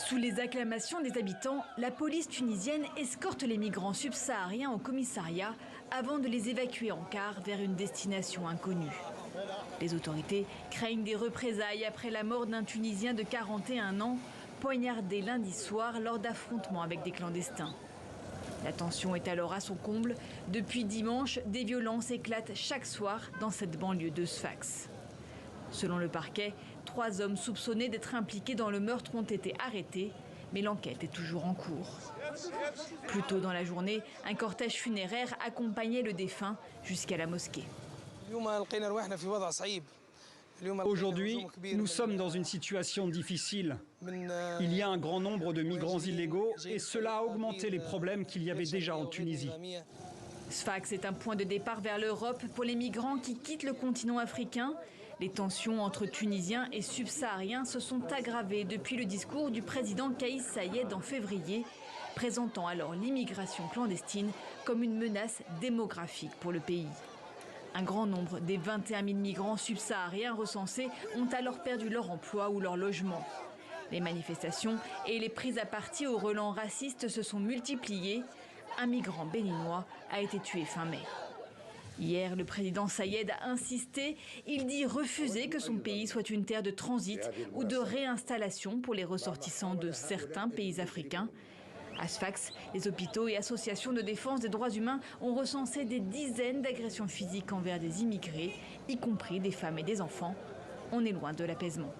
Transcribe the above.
Sous les acclamations des habitants, la police tunisienne escorte les migrants subsahariens au commissariat avant de les évacuer en car vers une destination inconnue. Les autorités craignent des représailles après la mort d'un Tunisien de 41 ans, poignardé lundi soir lors d'affrontements avec des clandestins. La tension est alors à son comble. Depuis dimanche, des violences éclatent chaque soir dans cette banlieue de Sfax. Selon le parquet, 3 hommes soupçonnés d'être impliqués dans le meurtre ont été arrêtés, mais l'enquête est toujours en cours. Plus tôt dans la journée, un cortège funéraire accompagnait le défunt jusqu'à la mosquée. Aujourd'hui, nous sommes dans une situation difficile. Il y a un grand nombre de migrants illégaux et cela a augmenté les problèmes qu'il y avait déjà en Tunisie. Sfax est un point de départ vers l'Europe pour les migrants qui quittent le continent africain. Les tensions entre Tunisiens et subsahariens se sont aggravées depuis le discours du président Kais Saied en février, présentant alors l'immigration clandestine comme une menace démographique pour le pays. Un grand nombre des 21 000 migrants subsahariens recensés ont alors perdu leur emploi ou leur logement. Les manifestations et les prises à partie au relent raciste se sont multipliées. Un migrant béninois a été tué fin mai. Hier, le président Saied a insisté. Il dit refuser que son pays soit une terre de transit ou de réinstallation pour les ressortissants de certains pays africains. À Sfax, les hôpitaux et associations de défense des droits humains ont recensé des dizaines d'agressions physiques envers des immigrés, y compris des femmes et des enfants. On est loin de l'apaisement.